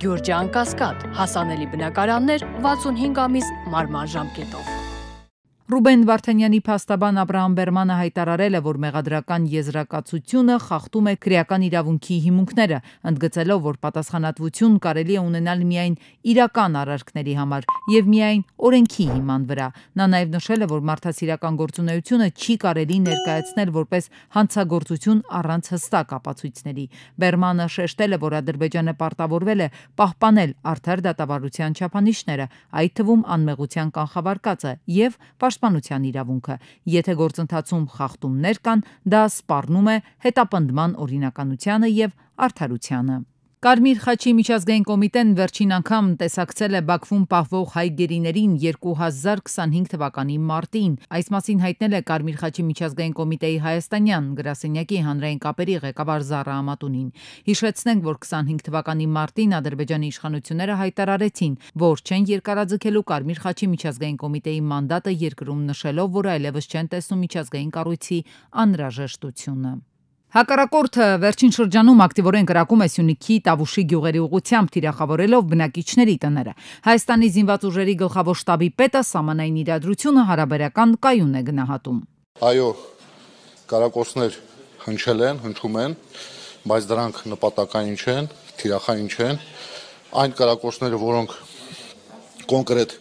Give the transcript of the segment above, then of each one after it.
Գյուրջան Կասկադ, հասանելի բնակարաններ 65 ամիս մարման ժամկետով։ Ռուբեն Վարդանյանի փաստաբան Աբրահամ Բերմանը հայտարարել է, որ մեղադրական եզրակացությունը խախտում է քրեական իրավունքի հիմունքները, ընդգծելով, որ պատասխանատվություն կարելի է ունենալ միայն իրական արարքների համար եւ միայն օրենքի հիման վրա։ Նա նաեւ նշել է, որ մարդասիրական գործունեությունը չի կարելի ներկայացնել որպես հանցագործություն առանց հստակ ապացույցների։ Բերմանը շեշտել է, որ Ադրբեջանը պարտավորվել է պահպանել արդար դատավարության չափանիշները, այդ թվում անմեղության կանխավարկածը եւ պաշտպանության իրավունքը։ Եթե գործընթացում խախտումներ կան, դա սպառնում է հետապնդման օրինականությանը եւ արդարությանը։ Կարմիր խաչի միջազգային կոմիտեն վերջին անգամ տեսակցել է Բաքվում պահվող հայ գերիներին 2025 թվականի մարտին։ Այս մասին հայտնել է Կարմիր խաչի միջազգային կոմիտեի հայաստանյան գրասենյակի հանրային կապերի ղեկավար Զարա Ամատունին։ Հիշեցնենք, որ 25 թվականի մարտին Ադրբեջանի իշխանությունները հայտարարեցին, որ չեն երկարաձգելու Կարմիր խաչի միջազգային կոմիտեի մանդատը երկրում, նշելով, որ այլևս չեն տեսնում միջազգային կառույցի անհրաժեշտությունը։ Հակառակորդը վերջին շրջանում ակտիվորեն կրակում է Սյունիքի Տավուշի գյուղերի ուղղությամբ, թիրախավորելով բնակիչների տները։ Հայաստանի զինված ուժերի գլխավոր շտաբի պետը սահմանային իրադրությունը հարաբերական կայուն է գնահատում։ Այո, կրակոցներ հնչում են, բայց դրանք նպատակային չեն, թիրախային չեն։ Այն կրակոցները, որոնք կոնկրետ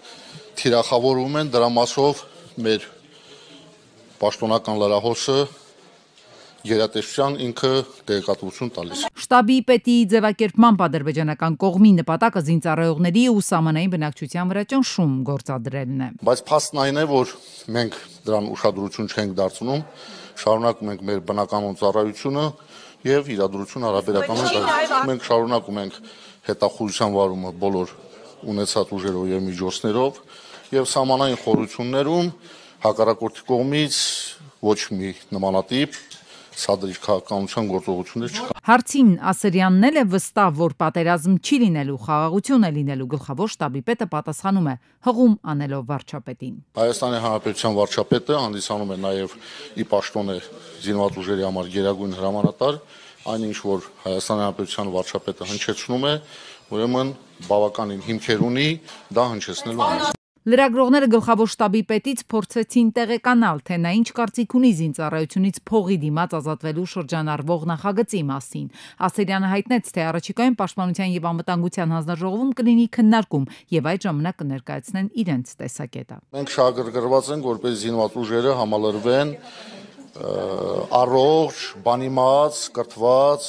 թիրախավորում են, դրա մասով մեր պաշտոնական լրահոսը գերատեսչության ինքը տեղեկատվություն տալիս։ Շտաբի պետի ձևակերպմամբ ադրբեջանական կողմի նպատակը զինծառայողների ու սահմանային բնակչության վրա ճնշում գործադրելն է։ Բայց փաստն այն է, որ մենք դրան ուշադրություն չենք դարձնում, շարունակում ենք մեր բնականոն ծառայությունը եւ իրադրություն հարաբերական մենք շարունակում ենք հետախուզության վարումը բոլոր ունեցած ուժերով եւ միջոցներով եւ սահմանային խորություններում հակառակորդի կողմից ոչ մի նմանատիպ սադրիչ քաղաքականության գործողություններ չկա։ Հարցին Ասրյանն էլ է վստահ, որ պատերազմ չի լինելու, խաղաղություն է լինելու, գլխավոր շտաբի պետը պատասխանում է հղում անելով վարչապետին։ Հայաստանի Հանրապետության վարչապետը հանդիսանում է նաև ի պաշտոն է զինված ուժերի համար գերագույն հրամանատար, այնինչ որ Հայաստանի Հանրապետության վարչապետը հնչեցնում է, ուրեմն բավականին հիմքեր ունի դա հնչեցնելու համար։ Լրագրողները գլխավոր շտաբի պետից փորձեցին տեղեկանալ, թե նա ինչ կարծիք ունի զինծառայությունից փողի դիմաց ազատվելու շրջանառվող նախագծի մասին։ Ասերյանը հայտնեց, թե առաջիկայում պաշտպանության եւ անվտանգության հանձնաժողովում կլինի քննարկում եւ այդ ժամանակ կներկայացնեն իրենց տեսակետը։ Մենք շահագրգռված ենք, որպես զինված ուժերը համալրվեն առողջ, բանիմաց, կրթված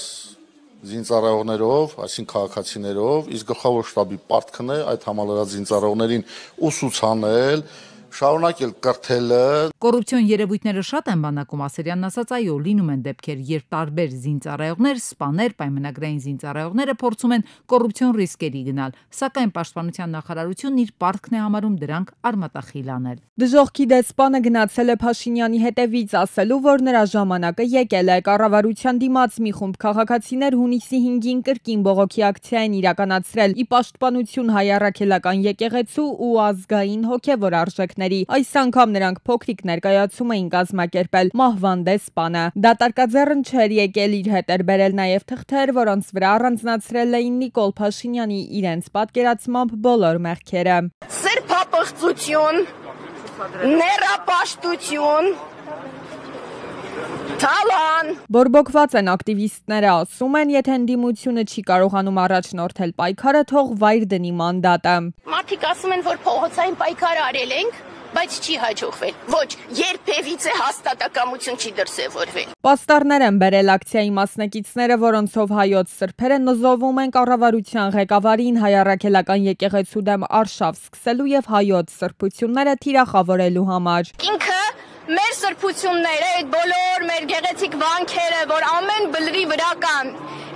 զինծառայողներով, այսինքն քաղաքացիներով, իսկ գլխավոր շտաբի պարտքն է այդ համալրած զինծառայողներին ուսուցանել, շարունակել կրթելը։ Կոռուպցիոն երևույթները շատ են բանակում, Ասերյանն ասաց, այո, լինում են դեպքեր, երբ տարբեր զինծառայողներ, սպաներ, պայմանագրային զինծառայողները փորձում են կոռուպցիոն ռիսկերի գնալ, սակայն պաշտպանության նախարարությունն իր պարտքն է համարում դրանք արմատախիլ անել։ Դժոխքի դեսպանը գնացել է Փաշինյանի հետևից, ասելու, որ նրա ժամանակը եկել է։ Կառավարության դիմաց մի խումբ քաղաքացիներ հունիսի 5-ին կրկին բողոքի ակցիա են իրականացրել՝ ի պաշտպանություն հայ առաքելական եկեղեցու ու ազգային հոգևոր արժեքների։ Այս անգամ նրանք փոքրիկ ներկայացում էին կազմակերպել մահվան դեսպանը։ Դատարկաձեռն չէր եկել, իր հետ էր բերել նաև թղթեր, որոնց վրա առանձնացրել էին Նիկոլ Փաշինյանի իրենց պատկերացմամբ բոլոր մեղքերը։ Սրբապղծություն, ներապաշտություն, Թալան։ Բորբոքված են ակտիվիստները, ասում են, եթե ընդդիմությունը չի կարողանում առաջնորդել պայքարը, թող վայր դնի մանդատը։ Մարդիկ ասում են, որ փողոցային պայքար արել ենք, բայց չի հաջողվել։ Ոչ, երբևիցե հաստատակամություն չի դրսևորվել։ Պաստառներ են բերել ակցիայի մասնակիցները, որոնցով հայոց սրբերը նզովում են կառավարության ղեկավարին հայ առաքելական եկեղեցու դեմ արշավ սկսելու եւ հայոց սրբությունները թիրախավորելու համար։ Ինքը մեր սրբությունները, այդ բոլոր մեր գեղեցիկ վանքերը, որ ամեն բլրի վրա կան,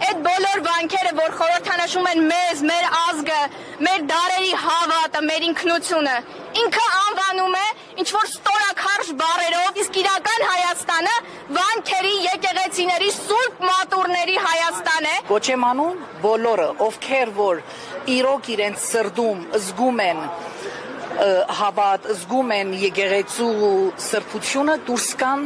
այդ բոլոր վանքերը, որ խորհրդանշում են մեզ, մեր ազգը, մեր դարերի հավատը, մեր ինքնությունը, ինքը անվանում է ինչ-որ ստորաքարշ բառերով, իսկ իրական Հայաստանը վանքերի, եկեղեցիների, սուրբ մատուրների Հայաստան է։ Ոչ եմ անում բոլորը, ովքեր որ իրոք իրենց սրտում զգում են հավատ զգում են եկեղեցու սրբությունը դուրս կան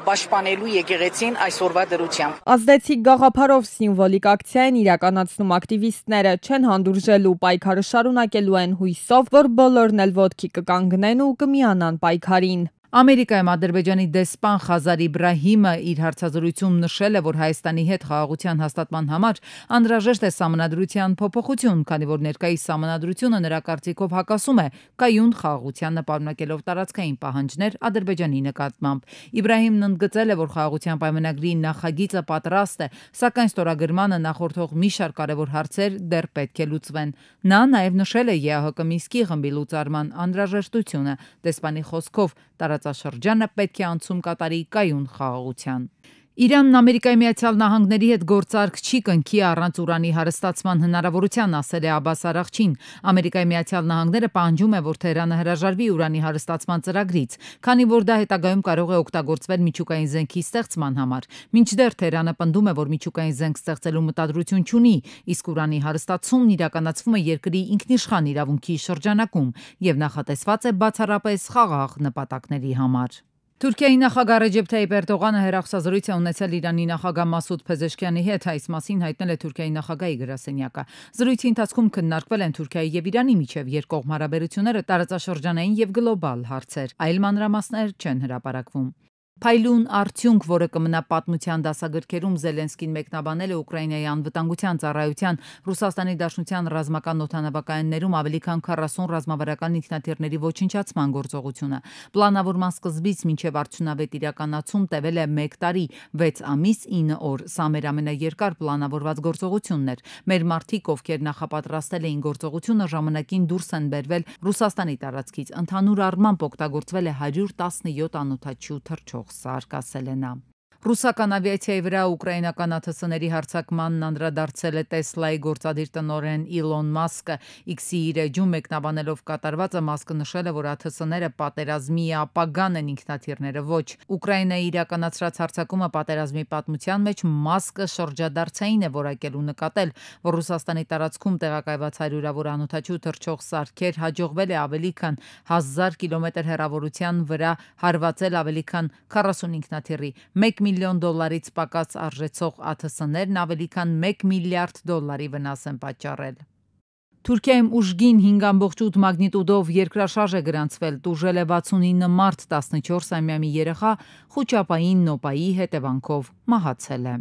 պաշտպանելու եկեղեցին այսօրվա դրությամբ։ Ազդեցիկ գաղափարով սիմվոլիկ ակցիա են իրականացնում ակտիվիստները, չեն հանդուրժելու պայքարը շարունակելու են հույսով, որ բոլորն էլ ոտքի կկանգնեն ու կմիանան պայքարին։ Ամերիկայում Ադրբեջանի դեսպան Խազար Իբրահիմը իր հարցազրույցում նշել է, որ Հայաստանի հետ խաղաղության հաստատման համար անհրաժեշտ է սահմանադրության փոփոխություն, քանի որ ներկայիս սահմանադրությունը նրա կարծիքով հակասում է կայուն խաղաղությանը, պարունակելով տարածքային պահանջներ Ադրբեջանի նկատմամբ։ Իբրահիմն ընդգծել է, որ խաղաղության պայմանագրի նախագիծը պատրաստ է, սակայն ստորագրմանը նախորդող մի շարք կարևոր հարցեր դեռ պետք է լուծվեն։ Նա նաև նշել է ԵԱՀԿ Մինսկի խմբի լուծարման անհրաժեշտությունը։ Դեսպանի խոսքով տարածաշրջանը պետք է անցում կատարի կայուն խաղաղության։ Իրանն Ամերիկայի Միացյալ Նահանգների հետ գործարք չի կնքի առանց ուրանի հարստացման հնարավորության, ասել է Աբաս Արաղչին։ Ամերիկայի Միացյալ Նահանգները պահանջում է, որ Թեհրանը հրաժարվի ուրանի հարստացման ծրագրից, քանի որ դա հետագայում կարող է օգտագործվել միջուկային զենքի ստեղծման համար։ Մինչդեռ Թեհրանը պնդում է, որ միջուկային զենք ստեղծելու մտադրություն չունի, իսկ ուրանի հարստացումն իրականացվում է երկրի ինքնիշխան իրավունքի շրջանակում եւ նախատեսված է բացառապես խաղաղ նպատակների համար։ Թուրքիայի նախագահ Ռեջեփ Թայիպ Էրդողանը հեռախոսազրույց է ունեցել Իրանի նախագահ Մասուդ Փեզեշքյանի հետ, այս մասին հայտնել է Թուրքիայի նախագահի գրասենյակը։ Զրույցի ընթացքում քննարկվել են Թուրքիայի եւ Իրանի միջև երկկողմ հարաբերությունները, տարածաշրջանային եւ գլոբալ հարցեր։ Այլ մանրամասներ չեն հրապարակվում։ Փայլուն արդյունք, որը կմնա պատմության դասագրքերում, Զելենսկին մեկնաբանել է Ուկրաինայի անվտանգության ծառայության Ռուսաստանի Դաշնության ռազմական օդանավակայաններում ավելի քան 40 ռազմավարական ինքնաթիռների ոչնչացման գործողությունը։ Պլանավորման սկզբից մինչև արդյունավետ իրականացում տևել է 1 տարի, 6 ամիս, 9 օր։ Սա մեր ամենաերկար պլանավորված գործողությունն էր։ Մեր մարդիկ, ովքեր նախապատրաստել էին գործողությունը, ժամանակին դուրս են բերվել Ռուսաստանի տարածքից։ Ընդհանուր առմամբ օգտագործվել է 117 անօդաչու թռչող սարք, ասել է նա։ Ռուսական ավիացիայի վրա ուկրաինական ԱԹՍ-ների հարձակմանն անդրադարձել է Տեսլայի գործադիր տնօրեն Իլոն Մասկը։ X-ի իր էջում մեկնաբանելով կատարվածը, Մասկը նշել է, որ ԱԹՍ-ները պատերազմի ապագան են, ինքնաթիռները ոչ։ Ուկրաինայի իրականացրած հարձակումը պատերազմի պատմության մեջ Մասկը շրջադարձային է որակել ու նկատել, որ Ռուսաստանի տարածքում տեղակայված հարյուրավոր անօդաչու թռչող սարքեր հաջողվել է ավելի քան 1000 կիլոմետր հեռավորության վրա հարվածել ավելի քան 40 ինքնաթիռի։ $1 միլիոն պակաս արժեցող ԱԹՍ-ներն ավելի քան $1 միլիարդ վնաս են պատճառել։ Թուրքիայում ուժգին 5.8 մագնիտուդով երկրաշարժ է գրանցվել, տուժել է 69 մարդ, 14-ամյա մի երեխա խուճապային նոպայի հետևանքով մահացել է։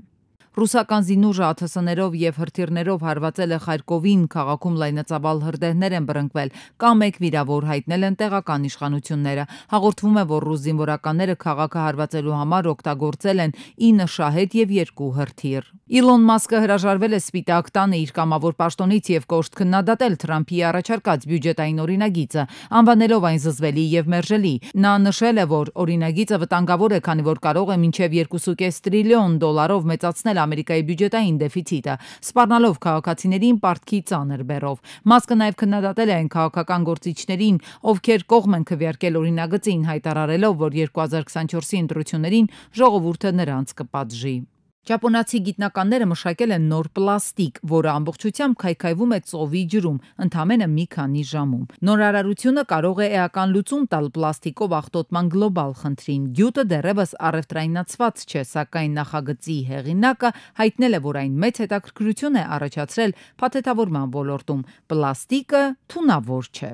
Ռուսական զինուժը ԱԹՍ-ներով եւ հրթիռներով հարվածել է Խարկովին, քաղաքում լայնածավալ հրդեհներ են բռնկվել, կամ 1 վիրավոր հայտնել են տեղական իշխանությունները։ Հաղորդվում է, որ ռուս զինվորականները քաղաքը հարվածելու համար օգտագործել են 9 շահեդ եւ 2 հրթիռ։ Իլոն Մասկը հրաժարվել է Սպիտակ տանը իր կամավոր պաշտոնից եւ կոշտ քննադատել Թրամփի առաջարկած բյուջետային օրինագիծը, անվանելով այն զզվելի եւ մերժելի։ Նա նշել է, որ օրինագիծը վտանգավոր է, քանի որ կարող է մինչեւ 2.5 տրիլիոն դոլարով մեծացնել Ամերիկայի բյուջետային դեֆիցիտը, սպառնալով քաղաքացիներին պարտքի ծանր բեռով։ Մասկը նաև քննադատել է այն քաղաքական գործիչներին, ովքեր կողմ են քվեարկել օրինագծին, հայտարարելով, որ 2024-ի ընտրություններին ժողովուրդը նրանց կպատժի։ Ճապոնացի գիտնականները մշակել են նոր պլաստիկ, որը ամբողջությամբ քայքայվում է ծովի ջրում, ընդամենը մի քանի ժամում։ Նորարարությունը կարող է էական լուծում տալ պլաստիկով աղտոտման գլոբալ խնդրին։ Գյուտը դեռևս առևտրայնացված չէ, սակայն նախագծի հեղինակը հայտնել է, որ այն մեծ հետաքրքրություն է առաջացրել փաթեթավորման ոլորտում։ Պլաստիկը թունավոր չէ։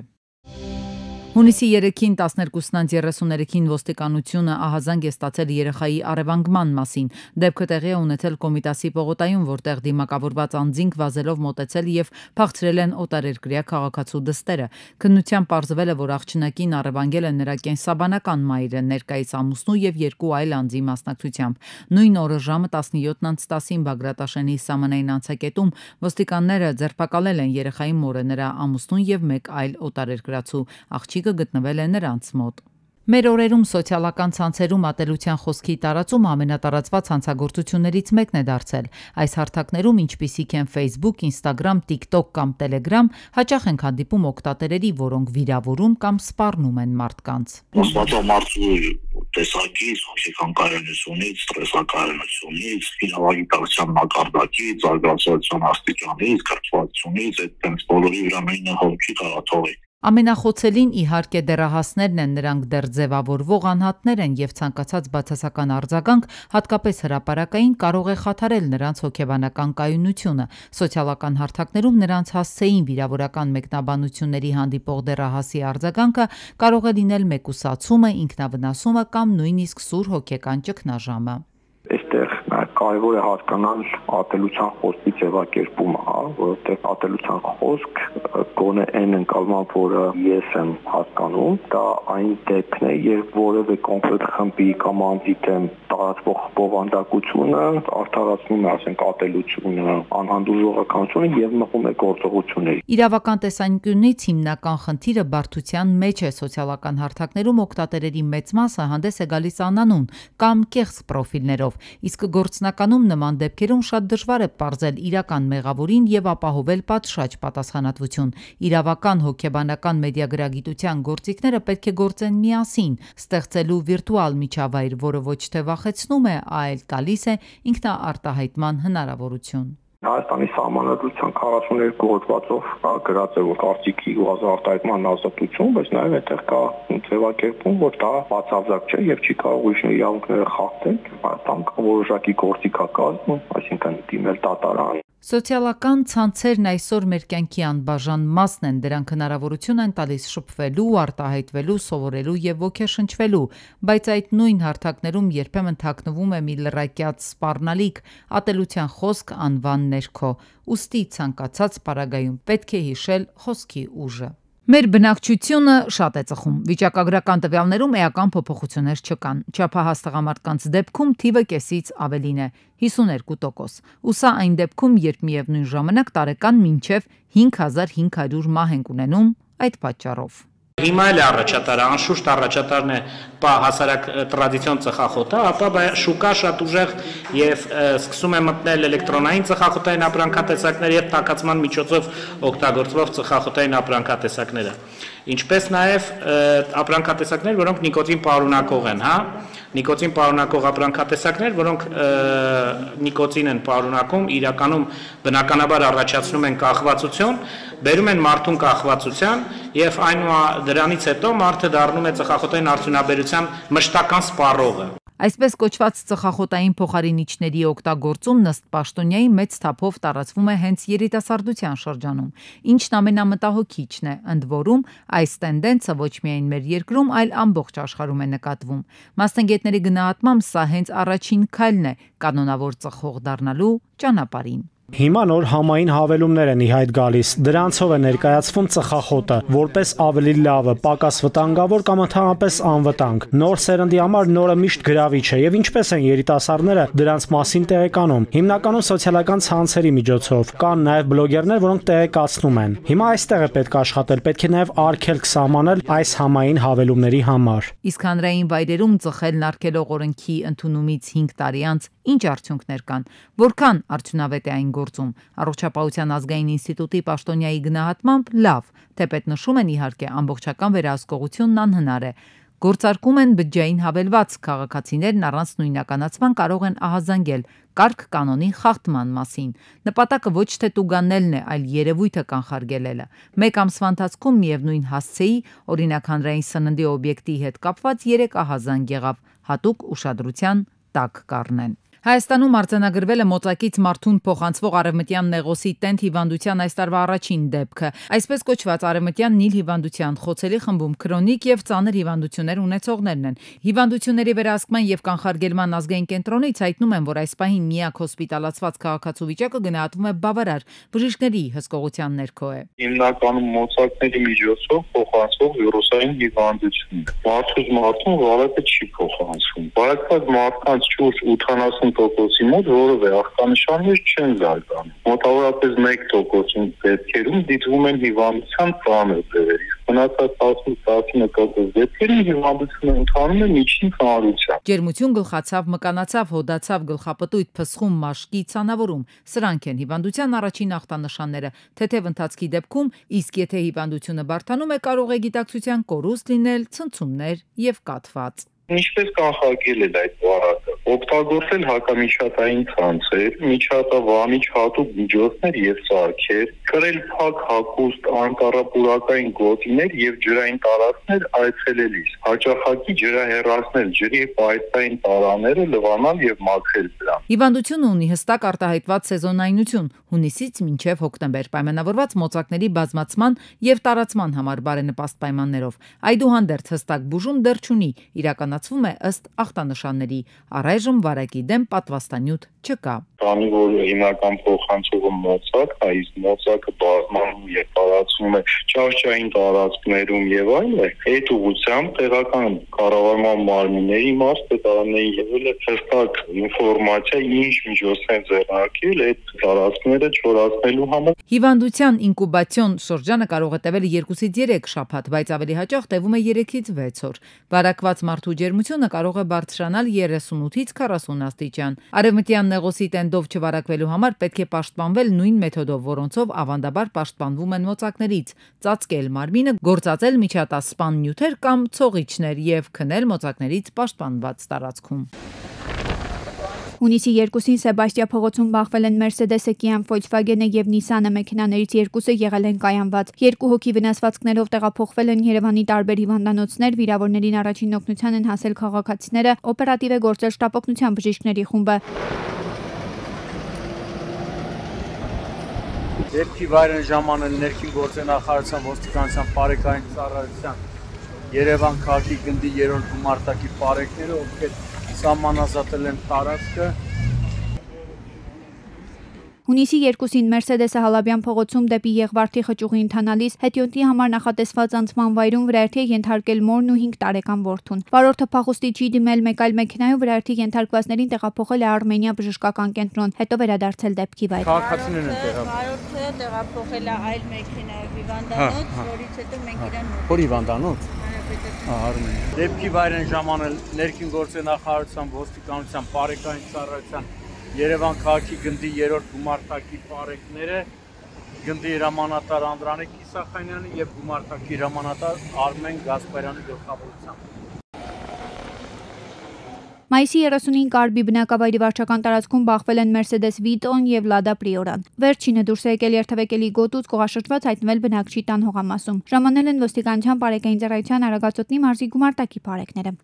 Հունիսի 3-ին 12:33-ին ոստիկանությունը ահազանգ է ստացել երեխայի առևանգման մասին։ Դեպքը տեղի է ունեցել Կոմիտասի պողոտայում, որտեղ դիմակավորված անձինք վազելով մոտեցել եւ փախցրել են օտարերկրյա քաղաքացու դստերը։ Քննությամբ պարզվել է, որ աղջնակին առևանգել է նրա կենսաբանական մայրը, ներկայիս ամուսնու եւ 2 այլ անձի մասնակցությամբ։ Նույն օրը ժամը 17:10-ին Բագրատաշենի սահմանային անցակետում ոստիկանները ձերբակալել են երեխայի մորը, նրա ամուսնուն եւ 1 այլ օտարերկրացու։ Աղջիկը գտնվել է նրանց մոտ։ Մեր օրերում սոցիալական ցանցերում ատելության խոսքի տարածումը ամենատարածված հանցագործություններից մեկն է դարձել։ Այս հարթակներում, ինչպիսիք են Facebook, Instagram, TikTok կամ Telegram, հաճախ են հանդիպում օգտատերերի, որոնք վիրավորում կամ սպառնում են մարդկանց։ Մարդու տեսակից, հոգեկան կայունությունից, ստրեսակայունությունից, իրավագիտակցության մակարդակից, զարգացողության աստիճանից, կրթվածությունից, այդ բոլորի վրա մենը հոգի կարա թողի։ Ամենախոցելին իհարկե դեռահասներն են, նրանք դեռ ձևավորվող անհատներ են եւ ցանկացած բացասական արձագանք, հատկապես հրապարակային, կարող է խաթարել նրանց հոգեբանական կայունությունը։ Սոցիալական հարթակներում նրանց հասցեին վիրավորական մեկնաբանությունների հանդիպող դեռահասի արձագանքը կարող է լինել մեկուսացումը, ինքնավնասումը կամ նույնիսկ սուր հոգեկան ճգնաժամը։ Այստեղ կարևոր է հասկանալ ատելության խոսքի ձևակերպումը, որովհետև ատելության խոսք գոնե այն ընկալմամբ, որը ես եմ հասկանում, դա այն դեպքն է, երբ որևէ կոնկրետ խմբի կամ անձի դեմ տարածվող բովանդակությունը արդարացնում է, ասենք, ատելությունը, անհանդուրժողականությունը եւ մղում է գործողությունների։ Իրավական տեսանկյունից հիմնական խնդիրը բարդության մեջ է սոցիալական հարթակներում օգտատերերի մեծ մասը հանդես է գալիս անանուն կամ կեղծ պրոֆիլներով, իսկ գործնականում նման դեպքերում շատ դժվար է պարզել իրական մեղավորին եւ ապահովել պատշաճ պատասխանատվություն։ Իրավական հոգեբանական մեդիագրագիտության գործիքները պետք է գործեն միասին, ստեղծելու վիրտուալ միջավայր, որը ոչ թե վախեցնում է, այլ տալիս է ինքնաարտահայտման հնարավորություն։ Հայաստանի Սահմանադրության 42 հոդվածով գրած է, որ կարծիքի ու արտահայտման ազատություն, բայց նաև այդտեղ կա ձևակերպում, որ դա բացարձակ չէ եւ չի կարող ուրիշների իրավունքները խախտել։ Հայաստանում կա որոշակի գործիքակազմ, այսինքն դիմել դատարան։ Սոցիալական ցանցերն այսօր մեր կյանքի անբաժան մասն են, դրանք հնարավորություն են տալիս շփվելու, արտահայտվելու, սովորելու եւ ոգեշնչվելու, բայց այդ նույն հարթակներում երբեմն թաքնվում է մի լրակյաց սպառնալիք, ատելության խոսք անվան ներքո, ուստի ցանկացած պարագայում պետք է հիշել խոսքի ուժը։ Մեր բնակչությունը շատ է ծխում։ Վիճակագրական տվյալներում էական փոփոխություններ չկան։ Չափահաս տղամարդկանց դեպքում թիվը կեսից ավելին է՝ 52%։ Ու սա այն դեպքում, երբ միևնույն ժամանակ տարեկան մինչև 5500 մահ են ունենում այդ պատճառով։ Հիմա էլ առաջատարը, անշուշտ առաջատարն է հասարակ տրադիցիոն ծխախոտը, ապա շուկա շատ ուժեղ եւ սկսում է մտնել էլեկտրոնային ծխախոտային ապրանքատեսակներ եւ տաքացման միջոցով օգտագործվող ծխախոտային ապրանքատեսակները, ինչպես նաեւ ապրանքատեսակներ, որոնք նիկոտին պարունակող են, նիկոտին պարունակող ապրանքատեսակներ, որոնք նիկոտին են պարունակում, իրականում բնականաբար առաջացնում են կախվածություն, բերում են մարդուն կախվածության եւ դրանից հետո մարդը դառնում է ծխախոտային արդյունաբերության մշտական սպառողը։ Այսպես կոչված ծխախոտային փոխարինիչների օգտագործումն ըստ Պաշտոնյայի մեծ թափով տարածվում է հենց երիտասարդության շրջանում, ինչն ամենամտահոգիչն է, ընդ որում այս տենդենսը ոչ միայն մեր երկրում, այլ ամբողջ աշխարհում է նկատվում։ Մասնագետների գնահատմամբ սա հենց առաջին քայլն է կանոնավոր ծխող դառնալու ճանապարհին։ Հիմա նոր համային հավելումներ են ի հայտ գալիս։ Դրանցով է ներկայացվում ծխախոտը որպես ավելի լավը, պակաս վտանգավոր կամ ընդհանրապես անվտանգ։ Նոր սերնդի համար նորը միշտ գրավիչ է եւ ինչպես են երիտասարդները դրանց մասին տեղեկանում։ Հիմնականում սոցիալական ցանցերի միջոցով կան նաեւ բլոգերներ, որոնք տեղեկացնում են։ Հիմա այստեղ է պետք աշխատել, պետք է նաեւ արգելք սահմանել այս համային հավելումների համար։ Իսկ հանրային վայրերում ծխելն արգելող օրենքի ընդունումից 5 տարի անց ինչ արդյունքներ կան, որքան արդյունավետ է այն գործում։ Առողջապահության ազգային ինստիտուտի պաշտոնյայի գնահատմամբ լավ, թեպետ նշում են իհարկե ամբողջական վերահսկողությունն անհնար է։ Գործարկում են բջջային հավելված, քաղաքացիներն առանց նույնականացման կարող են ահազանգել կարգ կանոնի խախտման մասին։ Նպատակը ոչ թե տուգանելն է, այլ երևույթը կանխարգելելը։ Մեկ ամսվա ընթացքում միևնույն հասցեի, օրինակ հանրային սննդի օբյեկտի հետ կապված 3 ահազանգ եղավ, հատուկ ուշադրության տակ կառնեն։ Հայաստանում արձանագրվել է մոծակից մարդուն փոխանցվող արևմտյան նեղոսի տենդ հիվանդության այս տարվա առաջին դեպքը։ Այսպես կոչված արևմտյան նիլ հիվանդության խոցելի խմբում քրոնիկ եւ ծանր հիվանդություններ ունեցողներն են։ Հիվանդությունների վերահսկման եւ կանխարգելման ազգային կենտրոնից հայտնում են, որ այս պահին միակ հոսպիտալացված քաղաքացու վիճակը գնահատվում է բավարար, բժիշկների հսկողության ներքո է։ Հիմնականում մոծակների միջոցով փոխանցվող վիրուսային հիվանդություն է։ Մարդուն վարակը չի փոխանցվում։ Վարակված մարդկանց շուրջ 80%-ի մոտ որևէ ախտանշաններ չեն զարգանում։ Մոտավորապես 1%-ի դեպքերում դիտվում են հիվանդության ծանր ձևեր։ Մնացած 10-19% դեպքերում հիվանդությունը ընթանում է միջին ծանրությամբ։ Ջերմություն գլխացավ, մկանացավ, հոդացավ, գլխապտույտ, փսխում, մաշկի ցանավորում։ Սրանք են հիվանդության առաջին ախտանշանները։ Թեթև ընթացքի դեպքում, իսկ եթե հիվանդությունը բարդանում է, կարող է գիտակցության կորուստ լինել ցնցումներ եւ կաթված։ Ինչպես կանխարգելել այդ վարակը։ օգտագործել հակամիջատային ցանցեր, միջատավամիջ հատուկ միջոցներ եւ սարքեր, կրել փակ հագուստ անտառապուրակային գոտիներ եւ ջրային տարածքներ այցելելիս, հաճախակի ջրահեռացնել ջրի պայծային տարաները, լվանալ եւ մաքրել դրանք։ Հիվանդությունը ունի հստակ արտահայտված սեզոնայնություն՝ հունիսից մինչև հոկտեմբեր, պայմանավորված մոծակների բազմացման եւ տարածման համար բարենպաստ պայմաններով։ Այդուհանդերձ հստակ բուժում դեռ չունի, իրականացվում է ըստ ախտանշանների։ Առայժմ վարակի դեմ պատվաստանյութ չկա։ Քանի որ հիմնական փոխանցողը մոծակ, այս մոծակը բազմանում եւ տարածվում է ճահճային տարածքներում եւ այլն, այդ ուղղությամբ տեղական կառավարման մարմինների իմաստը տարաների եղել է հստակ ինֆորմացիա, ինչ միջոցներ ձեռնարկել այդ տարածքները չորացնելու համար։ Հիվանդության ինկուբացիոն շրջանը կարող է տևել 2-ից 3 շաբաթ, բայց ավելի հաճախ տևում է 3-ից 6 օր։ Վարակված մարդու ջերմությունը կարող է բարձրանալ 38-ից 40 աստիճան։ Արևմտյան նեղոսի տենդով չվարակվելու համար պետք է պաշտպանվել նույն մեթոդով, որոնցով ավանդաբար պաշտպանվում են մոծակներից, ծածկել մարմինը, գործածել միջատասպան նյութեր կամ ցողիչներ եւ քնել մոծակներից պաշտպանված տարածքում։ Հունիսի 2-ին Սեբաստիա փողոցում բախվել են Mercedes-ը, Kia-ն, Volkswagen-ը եւ Nissan-ը, մեքենաներից երկուսը եղել են կայանված։ 2 հոգի վնասվածքներով տեղափոխվել են Երևանի տարբեր հիվանդանոցներ, վիրավորներին առաջին օգնության են հասել քաղաքացիները, օպերատիվ է գործել շտապօգնության բժիշկների խումբը։ Դեպքի վայրն ժամանել ներքին գործնախարարության ոստիկանության բարեկային ծառայության Երևան քաղաքի գնդի 3-րդ գումարտակի բարեկները, ովքեր սահմանազատել են տարածքը։ Հունիսի 2-ին Mercedes-ը Հալաբյան փողոցում դեպի Եղվարդի խճուղի ընթանալիս հետիոտի համար նախատեսված անցման վայրում վրայերթի է ենթարկել մորն ու 5 տարեկան որդուն։ Վարորդը փախուստի չի դիմել, մեկ այլ մեքենայով վրայերթի ենթարկվածներին տեղափոխել է Արմենիա բժշկական կենտրոն, հետո վերադարձել դեպքի վայր։ Քաղաքացիներն են Վարորդը տեղափոխել է այլ մեքենայով հիվանդանոց, որից հետո մենք իրան Որ հիվանդանոց։ Արմենիա։ Դեպքի վայրն ժամանել ներքին գործնախարարության ոստիկանության բարեկային ծառայության Երևան քաղաքի գնդի 3-րդ գումարտակի բարեկները, գնդի հրամանատար Անդրանիկ Իսախանյանի եւ գումարտակի հրամանատար Արմեն Գասպարյանի գլխավորությամբ։ Մայիսի 30-ին Կարբի բնակավայրի վարչական տարածքում բախվել են Mercedes Vito-ն եւ Lada Priora-ն։ Վերջինը դուրս է եկել երթևեկելի գոտուց կողաշրջված հայտնվել բնակչի տան հողամասում։ Ժամանել են ոստիկանության բարեկային ծառայության Արագածոտնի մարզի գումարտակի բարեկները։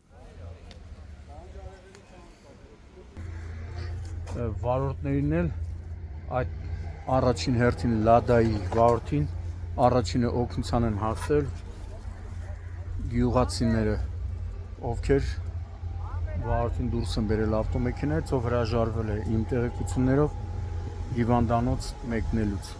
Վարորդներին էլ այդ առաջին հերթին Lada-ի վարորդին առաջինը օգնության են հասել գյուղացիները, ովքեր վարորդին դուրս են բերել ավտոմեքենայից, ով հրաժարվել է իմ տեղեկություններով հիվանդանոց մեկնելուց։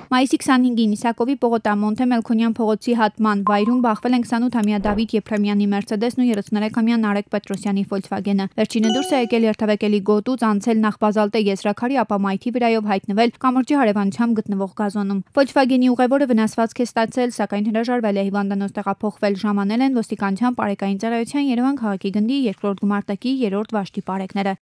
Մայիսի 25-ին Իսակովի Պողոտա Մոնթե Մելքոնյան փողոցի հատման վայրում բախվել են 28-ամյա Դավիթ Եփրեմյանի Mercedes-ն ու 33-ամյա Նարեկ Պետրոսյանի Volkswagen-ը։ Վերջինը դուրս է եկել երթևեկելի գոտուց, անցել նախ բազալտե եզրաքարի, ապա մայթի վրայով հայտնվել կամրջի հարևանությամբ գտնվող գազոնում։ Volkswagen-ի ուղևորը վնասվածք է ստացել, սակայն հրաժարվել է հիվանդանոց տեղափոխվել, ժամանել են ոստիկանության բարեկային ծառայության Երևան քաղաքի գնդի 2-րդ գումարտակի 3-րդ վաշտի բարեկները։